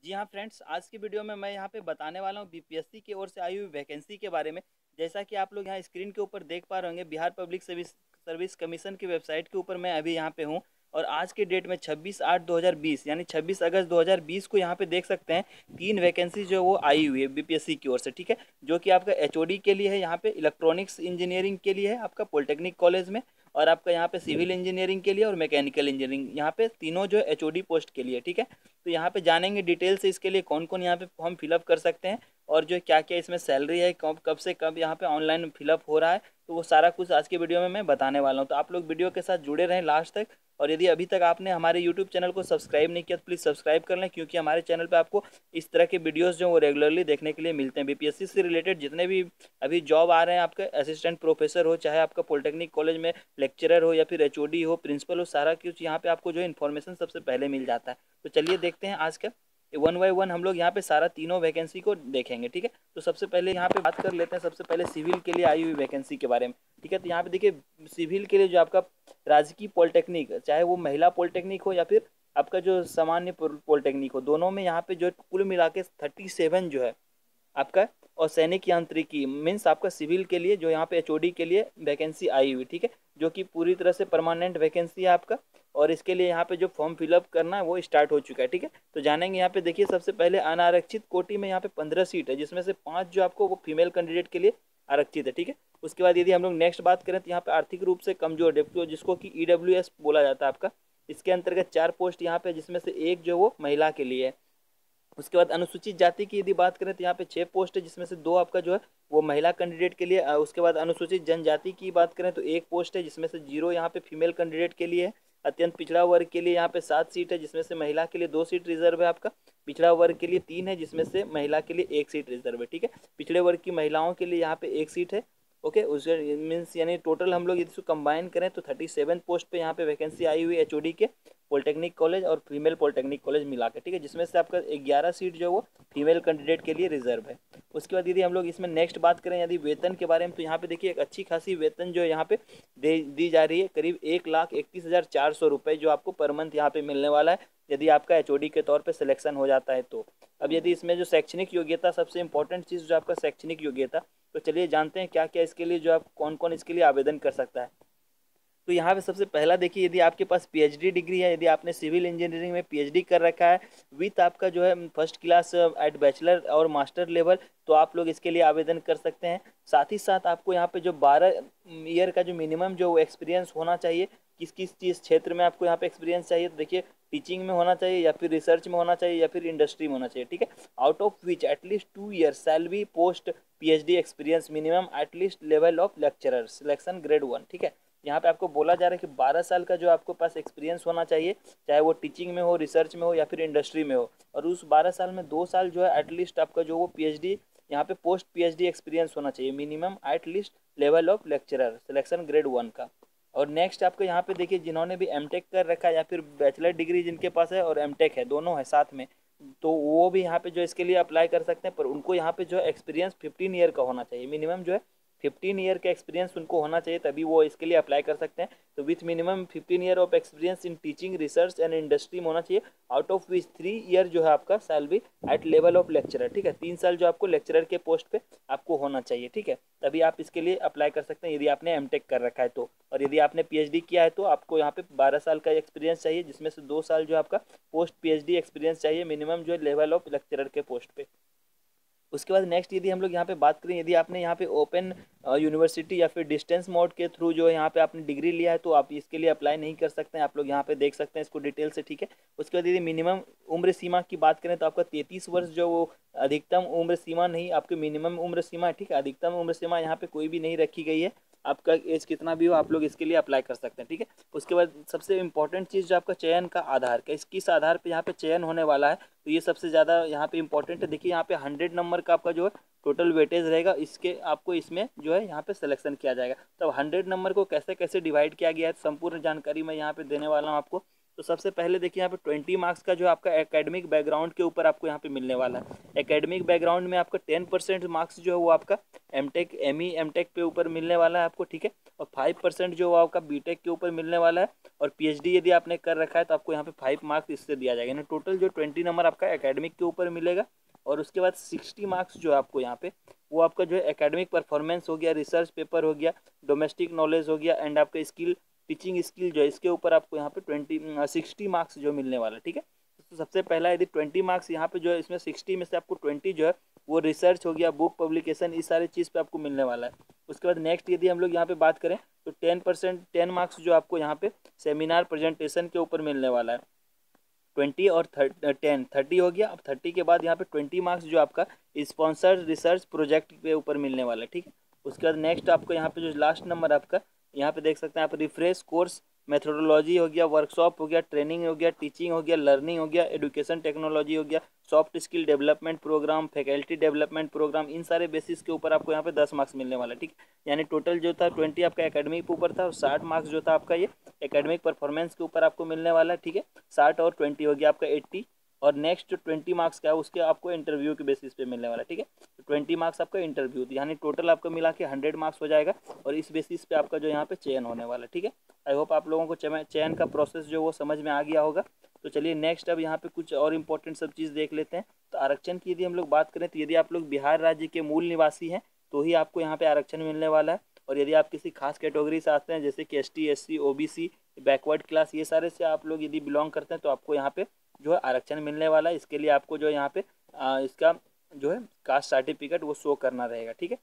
जी हाँ फ्रेंड्स, आज की वीडियो में मैं यहाँ पे बताने वाला हूँ बीपीएससी की ओर से आई हुई वैकेंसी के बारे में। जैसा कि आप लोग यहाँ स्क्रीन के ऊपर देख पा रहे होंगे, बिहार पब्लिक सर्विस कमीशन की वेबसाइट के ऊपर मैं अभी यहाँ पे हूँ। और आज के डेट में 26/8/2020 यानी 26 अगस्त 2020 को यहाँ पे देख सकते हैं 3 वैकेंसी जो वो आई हुई है बीपीएससी की ओर से, ठीक है। जो कि आपका एचओडी के लिए है, यहाँ पे इलेक्ट्रॉनिक्स इंजीनियरिंग के लिए है आपका पॉलिटेक्निक कॉलेज में, और आपका यहाँ पे सिविल इंजीनियरिंग के लिए और मैकेनिकल इंजीनियरिंग, यहाँ पे तीनों जो एचओडी पोस्ट के लिए, ठीक है। तो यहाँ पे जानेंगे डिटेल से इसके लिए कौन कौन यहाँ पे फॉर्म फिलअप कर सकते हैं, और जो क्या क्या इसमें सैलरी है, कब कब से कब यहाँ पे ऑनलाइन फिलअप हो रहा है, तो वो सारा कुछ आज के वीडियो में मैं बताने वाला हूँ। तो आप लोग वीडियो के साथ जुड़े रहें लास्ट तक। और यदि अभी तक आपने हमारे यूट्यूब चैनल को सब्सक्राइब नहीं किया तो प्लीज़ सब्सक्राइब कर लें, क्योंकि हमारे चैनल पर आपको इस तरह के वीडियोज़ जो वो रेगुलरली देखने के लिए मिलते हैं। बीपीएससी से रिलेटेड जितने भी अभी जॉब आ रहे हैं, आपका असिस्टेंट प्रोफेसर हो, चाहे आपका पॉलिटेक्निक कॉलेज में लेक्चरर हो, या फिर एचओडी हो, प्रिंसिपल हो, सारा कुछ यहाँ पे आपको जो इन्फॉर्मेशन सबसे पहले मिल जाता है। तो चलिए देखते हैं आज का वन बाय वन हम लोग यहाँ पे सारा तीनों वैकेंसी को देखेंगे, ठीक है। तो सबसे पहले यहाँ पे बात कर लेते हैं सबसे पहले सिविल के लिए आई हुई वैकेंसी के बारे में, ठीक है। तो यहाँ पे देखिए, सिविल के लिए जो आपका राजकीय पॉलिटेक्निक, चाहे वो महिला पॉलिटेक्निक हो या फिर आपका जो सामान्य पॉलिटेक्निक हो, दोनों में यहाँ पे जो कुल मिला के 37 जो है आपका, और सैनिक यांत्रिकी मीन्स आपका सिविल के लिए जो यहाँ पे एचओडी के लिए वैकेंसी आई हुई, ठीक है। जो कि पूरी तरह से परमानेंट वैकेंसी है आपका, और इसके लिए यहाँ पे जो फॉर्म फिलअप करना है वो स्टार्ट हो चुका है, ठीक है। तो जानेंगे यहाँ पे, देखिए सबसे पहले अनारक्षित कोटि में यहाँ पे 15 सीट है, जिसमें से 5 जो आपको वो फीमेल कैंडिडेट के लिए आरक्षित है, ठीक है। उसके बाद यदि हम लोग नेक्स्ट बात करें तो यहाँ पे आर्थिक रूप से कमजोर व्यक्ति, जिसको कि ईडब्ल्यूएस बोला जाता है आपका, इसके अंतर्गत 4 पोस्ट यहाँ पे, जिसमें से एक जो वो महिला के लिए है। उसके बाद अनुसूचित जाति की यदि बात करें तो यहाँ पे 6 पोस्ट है, जिसमें से 2 आपका जो है वो महिला कैंडिडेट के लिए। उसके बाद अनुसूचित जनजाति की बात करें तो 1 पोस्ट है, जिसमें से 0 यहाँ पे फीमेल कैंडिडेट के लिए है। अत्यंत पिछड़ा वर्ग के लिए यहाँ पे 7 सीट है, जिसमें से महिला के लिए 2 सीट रिजर्व है आपका। पिछड़ा वर्ग के लिए 3 है, जिसमें से महिला के लिए 1 सीट रिजर्व है, ठीक है। पिछड़े वर्ग की महिलाओं के लिए यहाँ पे 1 सीट है, ओके। उसके मीन्स यानी टोटल हम लोग इसको कंबाइन करें तो 37 पोस्ट पे यहाँ पे वैकेंसी आई हुई है एचओडी के पॉलिटेक्निक कॉलेज और फीमेल पॉलिटेक्निक कॉलेज मिला के, ठीक है। जिसमें से आपका 11 सीट जो वो फीमेल कैंडिडेट के लिए रिजर्व है। उसके बाद यदि हम लोग इसमें नेक्स्ट बात करें यदि वेतन के बारे में, तो यहाँ पे देखिए एक अच्छी खासी वेतन जो यहाँ पे दी जा रही है, करीब 1,31,400 रुपये जो आपको पर मंथ यहाँ पे मिलने वाला है, यदि आपका एचओडी के तौर पे सिलेक्शन हो जाता है तो। अब यदि इसमें जो शैक्षणिक योग्यता, सबसे इंपॉर्टेंट चीज़ जो आपका शैक्षणिक योग्यता, तो चलिए जानते हैं क्या क्या इसके लिए जो आप कौन कौन इसके लिए आवेदन कर सकता है। तो यहाँ पे सबसे पहला देखिए, यदि आपके पास पीएचडी डिग्री है, यदि आपने सिविल इंजीनियरिंग में पीएचडी कर रखा है विथ आपका जो है फर्स्ट क्लास एट बैचलर और मास्टर लेवल, तो आप लोग इसके लिए आवेदन कर सकते हैं। साथ ही साथ आपको यहाँ पे जो 12 ईयर का जो मिनिमम जो एक्सपीरियंस होना चाहिए, किस किस चीज़ क्षेत्र में आपको यहाँ पे एक्सपीरियंस चाहिए, तो देखिए टीचिंग में होना चाहिए, या फिर रिसर्च में होना चाहिए, या फिर इंडस्ट्री में होना चाहिए, ठीक है। Out of which at least 2 year shall be post PhD experience minimum at least level of lecturer selection grade 1, ठीक है। यहाँ पे आपको बोला जा रहा है कि 12 साल का जो आपको पास एक्सपीरियंस होना चाहिए, चाहे वो टीचिंग में हो, रिसर्च में हो, या फिर इंडस्ट्री में हो। और उस 12 साल में 2 साल जो है एटलीस्ट आपका जो वो पीएचडी यहाँ पे पोस्ट पीएचडी एक्सपीरियंस होना चाहिए minimum at least level of lecturer selection grade 1 का। और नेक्स्ट आपको यहाँ पे देखिए, जिन्होंने भी एमटेक कर रखा है या फिर बैचलर डिग्री जिनके पास है और एमटेक है, दोनों है साथ में, तो वो भी यहाँ पे जो इसके लिए अप्लाई कर सकते हैं। पर उनको यहाँ पे जो एक्सपीरियंस 15 ईयर का होना चाहिए, मिनिमम जो है 15 ईयर का एक्सपीरियंस उनको होना चाहिए, तभी वो इसके लिए अप्लाई कर सकते हैं। तो with minimum 15 year of experience in teaching research and industry में होना चाहिए, आउट ऑफ विच 3 ईयर जो है आपका salary at level of lecturer, ठीक है। 3 साल जो आपको लेक्चरर के पोस्ट पे आपको होना चाहिए, ठीक है। तभी आप इसके लिए अप्लाई कर सकते हैं यदि आपने एमटेक कर रखा है तो। और यदि आपने पीएचडी किया है तो आपको यहाँ पे 12 साल का एक्सपीरियंस चाहिए, जिसमें से 2 साल जो आपका पोस्ट पीएचडी एक्सपीरियंस चाहिए मिनिमम जो है लेवल ऑफ लेक्चरर के पोस्ट पे। उसके बाद नेक्स्ट यदि हम लोग यहाँ पे बात करें, यदि आपने यहाँ पे ओपन यूनिवर्सिटी या फिर डिस्टेंस मोड के थ्रू जो है यहाँ पे आपने डिग्री लिया है, तो आप इसके लिए अप्लाई नहीं कर सकते हैं। आप लोग यहाँ पे देख सकते हैं इसको डिटेल से, ठीक है। उसके बाद यदि मिनिमम उम्र सीमा की बात करें तो आपका 33 वर्ष जो वो अधिकतम उम्र सीमा नहीं, आपकी मिनिमम उम्र सीमा है, ठीक है। अधिकतम उम्र सीमा यहाँ पे कोई भी नहीं रखी गई है, आपका एज कितना भी हो आप लोग इसके लिए अप्लाई कर सकते हैं, ठीक है। उसके बाद सबसे इंपॉर्टेंट चीज़ जो आपका चयन का आधार का, किस आधार पे यहाँ पे चयन होने वाला है, तो ये सबसे ज़्यादा यहाँ पे इंपॉर्टेंट है। देखिए यहाँ पे 100 नंबर का आपका जो है टोटल वेटेज रहेगा, इसके आपको इसमें जो है यहाँ पे सिलेक्शन किया जाएगा। तो 100 नंबर को कैसे कैसे डिवाइड किया गया है, संपूर्ण जानकारी मैं यहाँ पे देने वाला हूँ आपको। तो तो सबसे पहले देखिए यहाँ पे 20 मार्क्स का जो आपका एकेडमिक बैकग्राउंड के ऊपर आपको यहाँ पे मिलने वाला है। एकेडमिक बैकग्राउंड में आपका 10% मार्क्स जो है वो आपका एमटेक एमटेक पे ऊपर मिलने वाला है आपको, ठीक है। और 5% जो आपका बीटेक के ऊपर मिलने वाला है। और पीएचडी यदि आपने कर रखा है तो आपको यहाँ पे 5 मार्क्स इससे दिया जाएगा, यानी टोटल जो 20 नंबर आपका एकेडमिक के ऊपर मिलेगा। और उसके बाद 60 मार्क्स जो आपको यहाँ पे वो आपका जो है एकेडमिक परफॉर्मेंस हो गया, रिसर्च पेपर हो गया, डोमेस्टिक नॉलेज हो गया, एंड आपका स्किल टीचिंग स्किल जो है इसके ऊपर आपको यहाँ पे 60 मार्क्स जो मिलने वाला, ठीक है। तो सबसे पहला यदि 20 मार्क्स यहाँ पे जो है इसमें 60 में से आपको 20 जो है वो रिसर्च हो गया, बुक पब्लिकेशन, इस सारी चीज़ पे आपको मिलने वाला है। उसके बाद नेक्स्ट यदि हम लोग यहाँ पे बात करें तो 10 मार्क्स जो आपको यहाँ पे सेमिनार प्रेजेंटेशन के ऊपर मिलने वाला है। 20 और 30 हो गया। अब 30 के बाद यहाँ पे 20 मार्क्स जो आपका स्पॉन्सर्ड रिसर्च प्रोजेक्ट के ऊपर मिलने वाला है, ठीक है। उसके बाद नेक्स्ट आपको यहाँ पे जो लास्ट नंबर आपका यहाँ पे देख सकते हैं आप, रिफ्रेश कोर्स मेथोडोलॉजी हो गया, वर्कशॉप हो गया, ट्रेनिंग हो गया, टीचिंग हो गया, लर्निंग हो गया, एजुकेशन टेक्नोलॉजी हो गया, soft skill development programme, faculty development programme, इन सारे बेसिस के ऊपर आपको यहाँ पे 10 मार्क्स मिलने वाला है, ठीक है। यानी टोटल जो था 20 आपका एकेडमिक के ऊपर था और 60 मार्क्स जो था आपका ये एकेडमिक परफॉर्मेंस के ऊपर आपको मिलने वाला है, ठीक है। 60 और 20 हो गया आपका 80। और नेक्स्ट जो 20 मार्क्स का है उसके आपको इंटरव्यू के बेसिस पे मिलने वाला है, ठीक है। तो 20 मार्क्स आपका इंटरव्यू, यानी टोटल आपको मिला के 100 मार्क्स हो जाएगा और इस बेसिस पे आपका जो यहाँ पे चयन होने वाला है, ठीक है। आई होप आप लोगों को चयन का प्रोसेस जो वो समझ में आ गया होगा। तो चलिए नेक्स्ट अब यहाँ पे कुछ और इम्पोर्टेंट सब चीज़ देख लेते हैं। तो आरक्षण की यदि हम लोग बात करें तो यदि आप लोग बिहार राज्य के मूल निवासी हैं तो ही आपको यहाँ पे आरक्षण मिलने वाला है। और यदि आप किसी खास कैटेगरी से आते हैं जैसे कि ST SC OBC backward class, ये सारे से आप लोग यदि बिलोंग करते हैं तो आपको यहाँ पे जो है आरक्षण मिलने वाला है। इसके लिए आपको जो है यहाँ पे इसका जो है कास्ट सर्टिफिकेट वो शो करना रहेगा, ठीक है।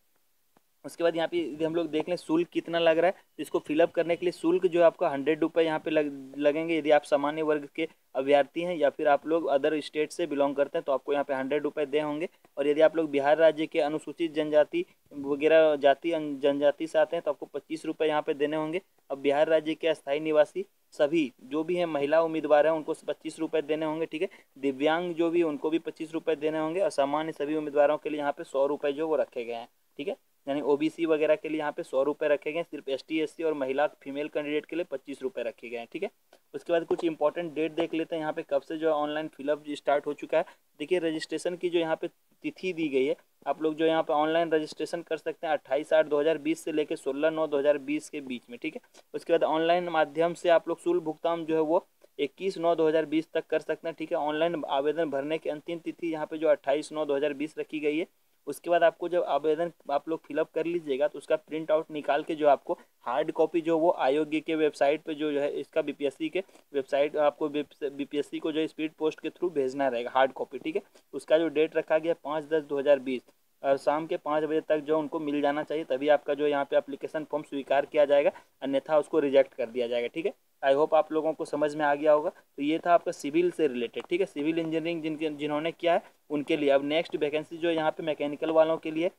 उसके बाद यहाँ पे यदि हम लोग देख लें शुल्क कितना लग रहा है, तो इसको फिलअप करने के लिए शुल्क जो है आपका 100 रुपये यहाँ पे लगेंगे। यदि आप सामान्य वर्ग के अभ्यर्थी हैं या फिर आप लोग अदर स्टेट से बिलोंग करते हैं तो आपको यहाँ पे 100 रुपये दे होंगे। और यदि आप लोग बिहार राज्य के अनुसूचित जनजाति वगैरह जाति जनजाति से आते हैं तो आपको 25 रुपये यहाँ पे देने होंगे। अब बिहार राज्य के अस्थायी निवासी सभी जो भी हैं महिला उम्मीदवार हैं उनको 25 रुपये देने होंगे, ठीक है। दिव्यांग जो भी उनको भी 25 रुपये देने होंगे। और सामान्य सभी उम्मीदवारों के लिए यहाँ पे 100 रुपये जो वो रखे गए हैं, ठीक है। यानी OBC वगैरह के लिए यहाँ पे 100 रुपये रखे गए, सिर्फ ST SC और महिला फीमेल कैंडिडेट के लिए 25 रुपये रखे गए हैं, ठीक है। उसके बाद कुछ इंपॉर्टेंट डेट देख लेते हैं यहाँ पे कब से जो ऑनलाइन फिलअप स्टार्ट हो चुका है। देखिए रजिस्ट्रेशन की जो यहाँ पे तिथि दी गई है, आप लोग जो यहाँ पे ऑनलाइन रजिस्ट्रेशन कर सकते हैं 28/8/2020 से लेकर 16/9/2020 के बीच में, ठीक है। उसके बाद ऑनलाइन माध्यम से आप लोग शुल्क भुगतान जो है वो 21/9/2020 तक कर सकते हैं, ठीक है। ऑनलाइन आवेदन भरने की अंतिम तिथि यहाँ पे जो 28/9/2020 रखी गई है। उसके बाद आपको जब आवेदन आप लोग फिलअप कर लीजिएगा तो उसका प्रिंट आउट निकाल के जो आपको हार्ड कॉपी जो वो आयोग के वेबसाइट पे जो है इसका BPSC के वेबसाइट आपको BPSC को जो स्पीड पोस्ट के थ्रू भेजना रहेगा हार्ड कॉपी, ठीक है। उसका जो डेट रखा गया 5/10/2020 और शाम के 5 बजे तक जो उनको मिल जाना चाहिए, तभी आपका जो यहाँ पे एप्लीकेशन फॉर्म स्वीकार किया जाएगा, अन्यथा उसको रिजेक्ट कर दिया जाएगा, ठीक है। आई होप आप लोगों को समझ में आ गया होगा। तो ये था आपका सिविल से रिलेटेड, ठीक है। सिविल इंजीनियरिंग जिन्होंने किया है उनके लिए। अब नेक्स्ट वैकेंसी जो यहाँ पे मैकेनिकल वालों के लिए,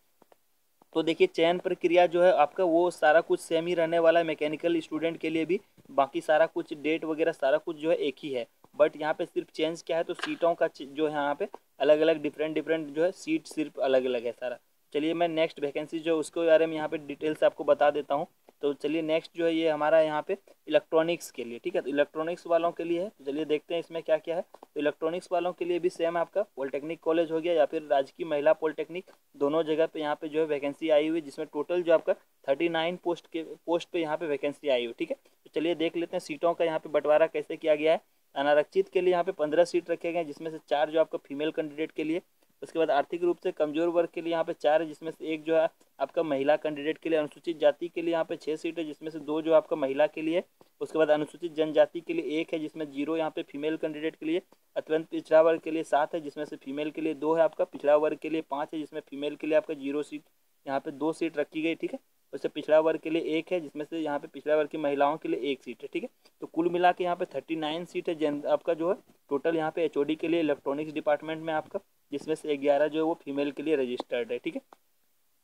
तो देखिए चयन प्रक्रिया जो है आपका वो सारा कुछ सेम ही रहने वाला है मैकेनिकल स्टूडेंट के लिए भी। बाकी सारा कुछ डेट वगैरह सारा कुछ जो है एक ही है, बट यहाँ पे सिर्फ चेंज क्या है तो सीटों का जो है यहाँ पे अलग अलग डिफरेंट जो है सीट सिर्फ अलग अलग है सारा। चलिए मैं नेक्स्ट वैकेंसी जो उसके बारे में यहाँ पे डिटेल से आपको बता देता हूँ। तो चलिए नेक्स्ट जो है ये हमारा यहाँ पे इलेक्ट्रॉनिक्स के लिए, ठीक है। तो इलेक्ट्रॉनिक्स वालों के लिए है, तो चलिए देखते हैं इसमें क्या क्या है। तो इलेक्ट्रॉनिक्स वालों के लिए भी सेम आपका पॉलिटेक्निक कॉलेज हो गया या फिर राजकीय महिला पॉलिटेक्निक, दोनों जगह पे यहाँ पे जो है वैकेंसी आई हुई, जिसमें टोटल जो आपका 39 पोस्ट पे यहाँ पे वैकेंसी आई हुई, ठीक है। तो चलिए देख लेते हैं सीटों का यहाँ पे बंटवारा कैसे किया गया है। अनारक्षित के लिए यहाँ पे 15 सीट रखे गए, जिसमें से 4 जो आपका फीमेल कैंडिडेट के लिए। उसके बाद आर्थिक रूप से कमजोर वर्ग के लिए यहाँ पे 4 है, जिसमें से 1 जो है आपका महिला कैंडिडेट के लिए। अनुसूचित जाति के लिए यहाँ पे 6 सीट है, जिसमें से 2 जो आपका महिला के लिए। उसके बाद अनुसूचित जनजाति के लिए 1 है, जिसमें 0 यहाँ पे फीमेल कैंडिडेट के लिए। अत्यंत पिछड़ा वर्ग के लिए 7 है, जिसमें से फीमेल के लिए 2 है। आपका पिछड़ा वर्ग के लिए 5 है, जिसमें फीमेल के लिए आपका 0 सीट, यहाँ पे 2 सीट रखी गई, ठीक है। उससे पिछड़ा वर्ग के लिए 1 है, जिसमें से यहाँ पे पिछड़ा वर्ग की महिलाओं के लिए 1 सीट है, ठीक है। तो कुल मिला के यहाँ पे 39 सीट है आपका जो है टोटल यहाँ पे HOD के लिए इलेक्ट्रॉनिक्स डिपार्टमेंट में आपका, जिसमें से 11 जो है वो फीमेल के लिए रजिस्टर्ड है, ठीक है।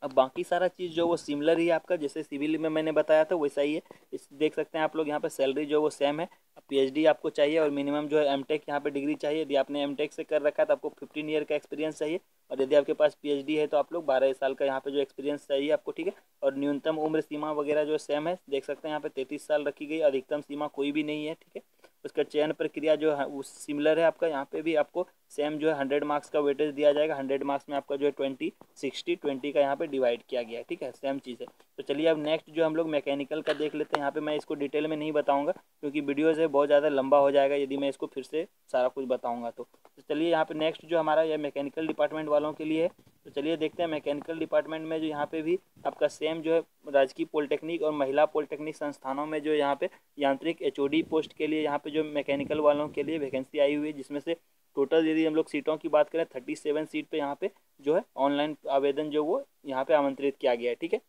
अब बाकी सारा चीज़ जो वो सिमिलर ही है आपका, जैसे सिविल में मैंने बताया था वैसा ही है। इस देख सकते हैं आप लोग यहाँ पे सैलरी जो वो सेम है। PhD आपको चाहिए और मिनिमम जो है MTech यहाँ पे डिग्री चाहिए। यदि आपने MTech से कर रखा है तो आपको 15 ईयर का एक्सपीरियंस चाहिए, और यदि आपके पास PhD है तो आप लोग 12 साल का यहाँ पे जो एक्सपीरियंस चाहिए आपको, ठीक है। और न्यूनतम उम्र सीमा वगैरह जो सेम है, देख सकते हैं यहाँ पे 33 साल रखी गई, अधिकतम सीमा कोई भी नहीं है, ठीक है। उसका चयन प्रक्रिया जो है वो सिमिलर है आपका। यहाँ पे भी आपको सेम जो है 100 मार्क्स का वेटेज दिया जाएगा। 100 मार्क्स में आपका जो है 20 60 20 का यहाँ पे डिवाइड किया गया है, ठीक है, सेम चीज़ है। तो चलिए अब नेक्स्ट जो हम लोग मैकेनिकल का देख लेते हैं। यहाँ पे मैं इसको डिटेल में नहीं बताऊँगा क्योंकि वीडियो है बहुत ज़्यादा लंबा हो जाएगा यदि मैं इसको फिर से सारा कुछ बताऊँगा तो चलिए यहाँ पे नेक्स्ट जो हमारा यह मैकेनिकल डिपार्टमेंट वालों के लिए है। तो चलिए देखते हैं मैकेनिकल डिपार्टमेंट में जो यहाँ पे भी आपका सेम जो है राजकीय पॉलिटेक्निक और महिला पॉलिटेक्निक संस्थानों में जो यहाँ पे यांत्रिक एचओडी पोस्ट के लिए यहाँ पे जो मैकेनिकल वालों के लिए वैकेंसी आई हुई है, जिसमें से टोटल यदि हम लोग सीटों की बात करें 37 सीट पे यहाँ पे जो है ऑनलाइन आवेदन जो वो यहाँ पे आमंत्रित किया गया है, ठीक है।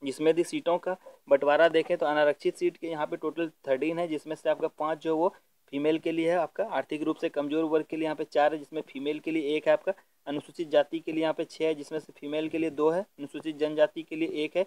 जिसमें यदि सीटों का बंटवारा देखें तो अनारक्षित सीट के यहाँ पे टोटल 13 है, जिसमें से आपका 5 जो वो फीमेल के लिए है। आपका आर्थिक रूप से कमजोर वर्ग के लिए यहाँ पे 4 है, जिसमें फीमेल के लिए 1 है। आपका अनुसूचित जाति के लिए यहाँ पे 6 है, जिसमें से फीमेल के लिए 2 है। अनुसूचित जनजाति के लिए 1 है,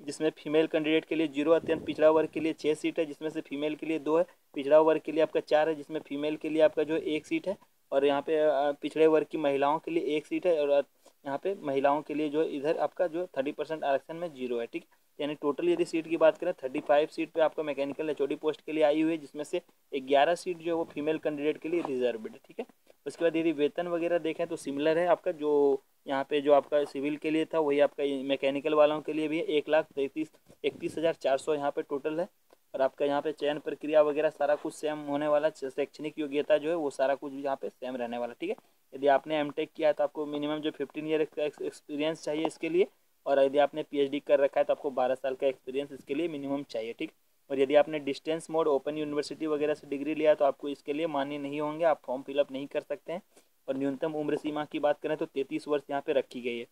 जिसमें फीमेल कैंडिडेट के लिए 0। अत्यंत पिछड़ा वर्ग के लिए 6 सीट है, जिसमें से फीमेल के लिए 2 है। पिछड़ा वर्ग के लिए आपका 4 है, जिसमें फीमेल के लिए आपका जो 1 सीट है। और यहाँ पे पिछड़े वर्ग की महिलाओं के लिए 1 सीट है। और यहाँ पे महिलाओं के लिए जो इधर आपका जो 30% आरक्षण में 0 है, ठीक। यानी टोटल यदि सीट की बात करें 35 सीट पे आपका मैकेनिकल एचओडी पोस्ट के लिए आई हुई है, जिसमें से 11 सीट जो है वो फीमेल कैंडिडेट के लिए रिजर्व है, ठीक है। उसके बाद यदि वेतन वगैरह देखें तो सिमिलर है आपका। जो यहाँ पे जो आपका सिविल के लिए था वही आपका मैकेनिकल वालों के लिए भी है। 1,31,400 यहाँ पे टोटल है। और आपका यहाँ पे चयन प्रक्रिया वगैरह सारा कुछ सेम होने वाला। शैक्षणिक योग्यता जो है वो सारा कुछ यहाँ पे सेम रहने वाला, ठीक है। यदि आपने एमटेक किया है तो आपको मिनिमम जो 15 ईयर का एक्सपीरियंस चाहिए इसके लिए। और यदि आपने पीएचडी कर रखा है तो आपको 12 साल का एक्सपीरियंस इसके लिए मिनिमम चाहिए, ठीक। और यदि आपने डिस्टेंस मोड ओपन यूनिवर्सिटी वगैरह से डिग्री लिया तो आपको इसके लिए मान्य नहीं होंगे, आप फॉर्म फिलअप नहीं कर सकते हैं। और न्यूनतम उम्र सीमा की बात करें तो 33 वर्ष यहाँ पे रखी गई है।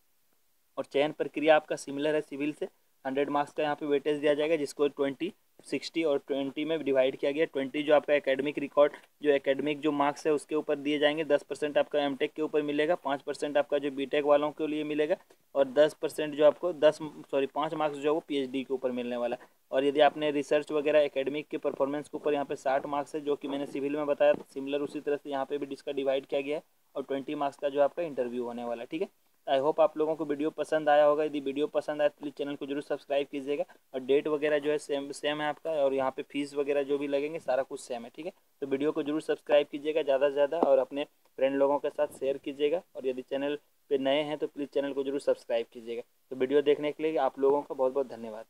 और चयन प्रक्रिया आपका सिमिलर है सिविल से। 100 मार्क्स का यहाँ पे वेटेज दिया जाएगा, जिसको 20 60 और 20 में डिवाइड किया गया। 20 जो आपका एकेडमिक रिकॉर्ड जो एकेडमिक जो मार्क्स है उसके ऊपर दिए जाएंगे। 10% आपका एमटेक के ऊपर मिलेगा। 5% आपका जो बीटेक वालों के लिए मिलेगा। और 10% जो आपको 5 मार्क्स जो है वो पीएचडी के ऊपर मिलने वाला। और यदि आपने रिसर्च वगैरह एकेडमिक के परफॉर्मेंस के ऊपर यहाँ पे 60 मार्क्स है, जो कि मैंने सिविल में बताया था, सिमिलर उसी तरह से यहाँ पे भी इसका डिवाइड किया गया है। और 20 मार्क्स का जो आपका इंटरव्यू होने वाला, ठीक है। आई होप आप लोगों को वीडियो पसंद आया होगा। यदि वीडियो पसंद आया तो प्लीज़ चैनल को जरूर सब्सक्राइब कीजिएगा। और डेट वगैरह जो है सेम है आपका। और यहाँ पे फीस वगैरह जो भी लगेंगे सारा कुछ सेम है, ठीक है। तो वीडियो को जरूर सब्सक्राइब कीजिएगा ज़्यादा से ज़्यादा और अपने फ्रेंड लोगों के साथ शेयर कीजिएगा। और यदि चैनल पे नए हैं तो प्लीज़ चैनल को जरूर सब्सक्राइब कीजिएगा। तो वीडियो देखने के लिए आप लोगों का बहुत बहुत धन्यवाद।